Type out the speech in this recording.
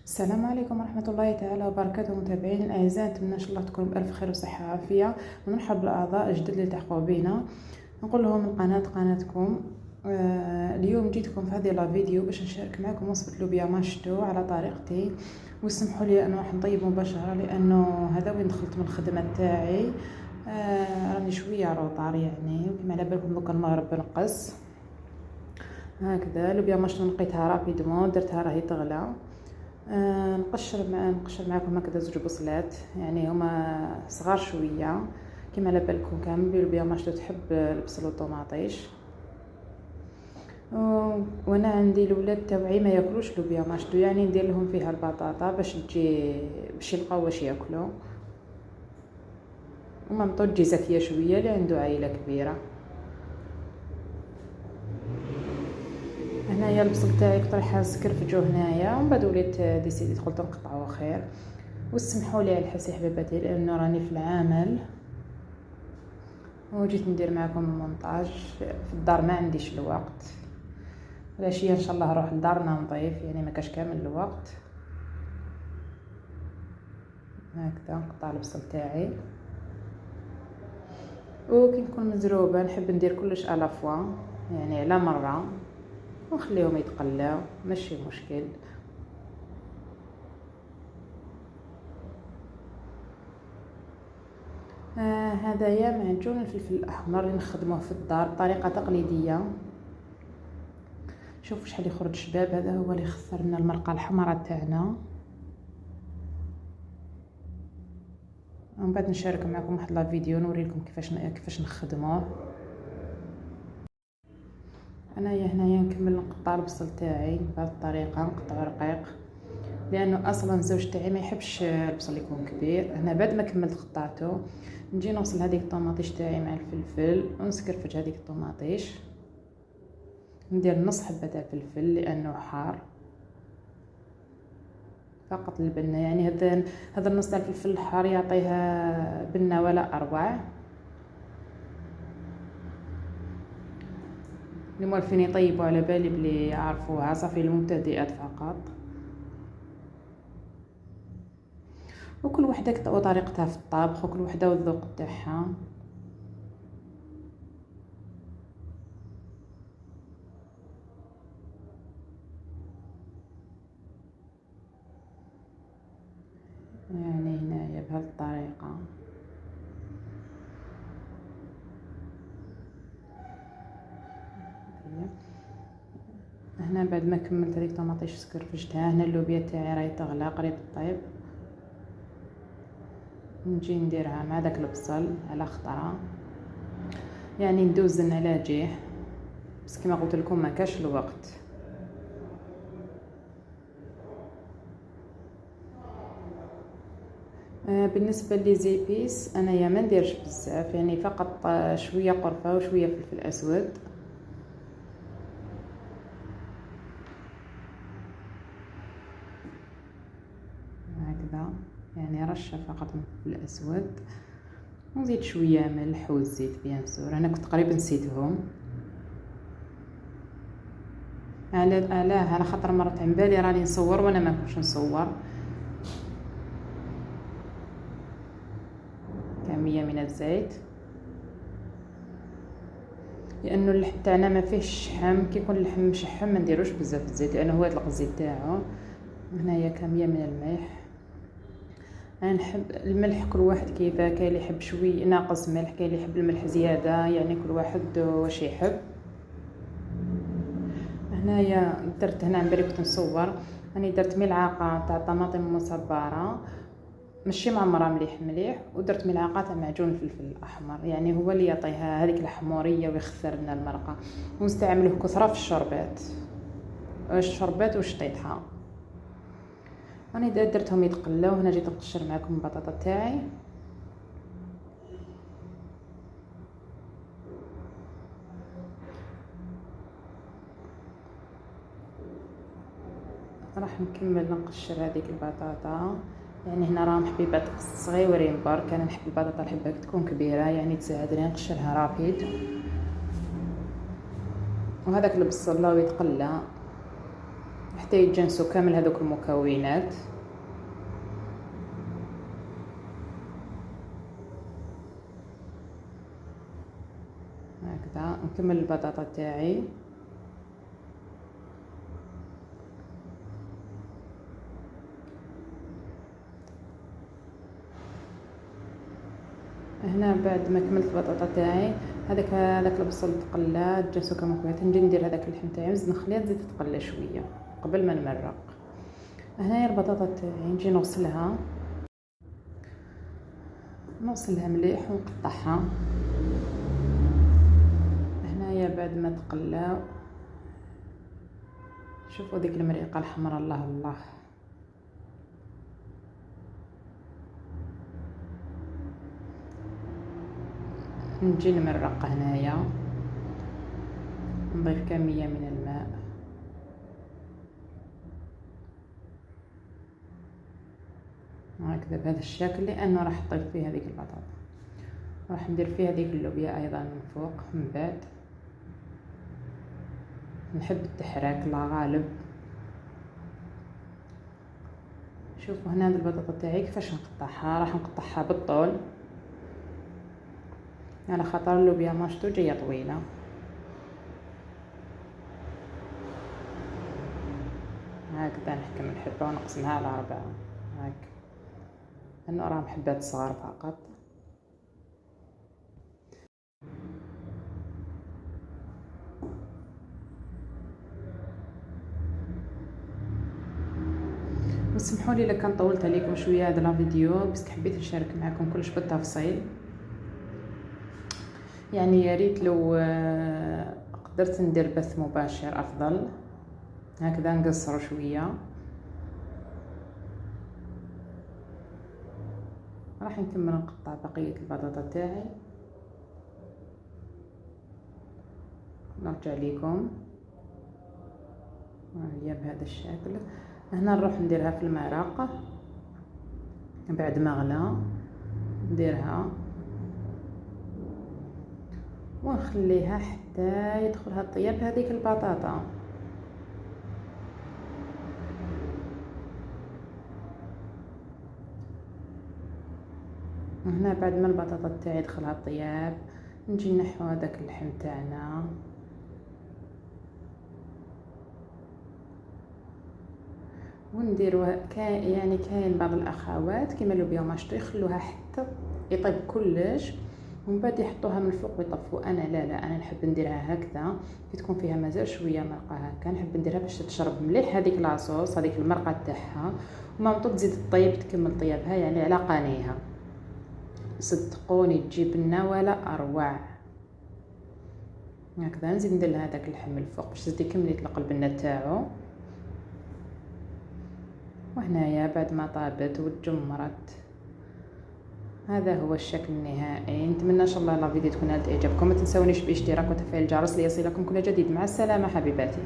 السلام عليكم ورحمة الله تعالى وبركاته. متابعين الأعزاء، نتمنى إن شاء الله تكونوا بألف خير وصحة وعافية، ونرحب بالأعضاء الجدد اللي تلحقوا بينا. نقول لهم القناة قناتكم. اليوم جيتكم في هذه الفيديو باش نشارك معكم وصفة لوبيا ماشتو على طريقتي، واسمحوا لي أنه راح نطيب مباشرة لأنه هذا وين دخلت من الخدمة تاعي. راني شوية روطار يعني، وكما على بالكم دوك المغرب بنقص هكذا. لوبيا ماشتو نقيتها رابيدمون، درتها راهي تغلى. نقشر معكم هكذا زوج بصلات، يعني هما صغار شويه كما على بالكم. كامل لوبيا ماشتو تحب البصل والطوماطيش، وانا عندي الاولاد تاوعي ما ياكلوش لوبيا ماشتو، يعني ندير لهم فيها البطاطا باش يلقاو واش ياكلوا. ومامطو تجي زكيه شويه اللي عنده عائله كبيره. هنايا البصل تاعي طريحه سكرفجو هنايا، ومن بعد وليت ديسيديت قلت نقطعوه خير. وسمحوا لي على الحس حبيباتي لانه راني في العمل وجيت ندير معكم المونتاج في الدار، ما عنديش الوقت. العشيه ان شاء الله نروح لدارنا نضيف، يعني ما كاش كامل الوقت. هكذا نقطع البصل تاعي، وكي نكون مزروبه نحب ندير كلش على فوا، يعني على مره، ونخليهم يتقلاو ماشي مشكل. هذايا معجون الفلفل الاحمر اللي نخدموه في الدار بطريقه تقليديه. شوفوا شحال يخرج شباب، هذا هو اللي يخسر لنا المرقه الحمراء تاعنا. ومن بعد نشارك معكم واحد لا فيديو نوريكم كيفاش نخدموه. هنايا نكمل نقطع البصل تاعي بهذه الطريقه، نقطع رقيق لانه اصلا الزوج تاعي ما يحبش البصل يكون كبير. انا بعد ما كملت قطعته نجي نوصل هذيك الطوماطيش تاعي مع الفلفل ونسكرفج هذيك الطوماطيش، ندير نص حبه تاع فلفل لانه حار فقط البنه، يعني هذا النص تاع الفلفل الحار يعطيها بنه ولا اروع. اللي موالفين يطيبوا على بالي بلي يعرفوها، صافي المبتدئات فقط. وكل وحده وطريقتها في الطبخ، وكل وحده والذوق تاعها. يعني هنايا بهذه الطريقه. هنا بعد ما كملت هذيك الطوماطيش سكرفجتها، هنا اللوبيا تاعي راهي تغلى قريب طيب، نجي نديرها مع داك البصل على خطره، يعني ندوزن على جيه، بس كما قلت لكم ما كاش الوقت. بالنسبه لي زيبيس انايا ما نديرش بزاف، يعني فقط شويه قرفه وشويه فلفل اسود. هكذا يعني رشه فقط من الفلفل الاسود، ونزيد شويه ملح والزيت بيان سور. انا كنت قريب نسيتهم، على خاطر مرت عن بالي راني نصور وانا ما كنتش نصور. كميه من الزيت لانه اللحم تاعنا ما فيهش شحم، كي يكون اللحم مشحم ما نديروش بزاف الزيت لانه هو يطلق الزيت تاعو. هنايا كميه من الملح. انا نحب الملح كل واحد كيفاه، كاين اللي يحب شوي ناقص ملح، كاين اللي يحب الملح زياده، يعني كل واحد واش يحب. هنايا درت هنا عن بالي كنت نصور، راني درت ملعقه تاع طماطم مصبره ماشي معمره مليح، ودرت ملعقه تاع معجون الفلفل الاحمر، يعني هو اللي يعطيها هذيك الحموريه ويخسر لنا المرقه. ونستعملوه كثره في الشربات والشطيطها. راني درتهم يتقلاو. هنا جيت نقشر معكم البطاطا تاعي. راح نكمل نقشر هذيك البطاطا، يعني هنا راهم حبيبات صغيورين برك، انا نحب البطاطا نحبها تكون كبيره يعني تساعدني نقشرها رابيد. وهذاك البصل راهو يتقلى حتى يتجانسوا كامل هذوك المكونات. هكذا نكمل البطاطا تاعي. هنا بعد ما كملت البطاطا تاعي هذاك البصل تقلى تجانسو كمكونات، نجي ندير هذاك اللحم تاعي نزيد نخليها تزيد تقلى شويه قبل ما نمرق. هنايا البطاطا تاعي نجي نغسلها مليح ونقطعها. هنايا بعد ما تقلى شوفوا ديك المريقه الحمراء، الله الله. نجي نمرق هنايا، نضيف كميه من الماء هكذا بهذا الشكل، لانه راح نضيف فيه هذيك البطاطا، راح ندير فيها هذيك اللوبيا ايضا من فوق. من بعد نحب التحراك لا غالب. شوفوا هنا هذه البطاطا تاعي كيفاش نقطعها، راح نقطعها بالطول على خاطر اللوبيا ماشطو جايه طويله. هكذا نحكم الحبه ونقسمها على 4 هاك، لانه راهم حبات صغار فقط. وسمحوا لي الا كان طولت عليكم شويه هذا الفيديو، بس حبيت نشارك معكم كلش بالتفصيل. يعني يا ريت لو قدرت ندير بث مباشر افضل، هكذا نقصر شويه. راح نكمل نقطع بقيه البطاطا تاعي، نرجع لكم هي بهذا الشكل. هنا نروح نديرها في المرقه بعد ما غلى، نديرها ونخليها حتى يدخلها الطياب هذيك البطاطا. هنا بعد ما البطاطا تاعي دخلها الطياب نجي نحو هذاك اللحم تاعنا، ونديروها يعني كاين بعض الاخوات كيما اللوبيا ماشطو يخلوها حتى يطيب كلش ومن بعد يحطوها من الفوق ويطفوا. انا لا انا نحب نديرها هكذا كي تكون فيها مازال شويه مرقه هكا، نحب نديرها باش تشرب مليح هذيك لاصوص هذيك المرقه تاعها، وما تزيد الطيب تكمل طيابها يعني على قانيها. صدقوني تجيب لنا ولا اروع. هكذا نزيد ندير لها هذاك اللحم من الفوق باش تزيد يكمل يطلق البنه تاعو. وهنايا بعد ما طابت وتجمرت هذا هو الشكل النهائي. نتمنى ان شاء الله الفيديو تكون نالت اعجابكم. ما تنسونيش باشتراك وتفعيل الجرس ليصلكم كل جديد. مع السلامه حبيباتي.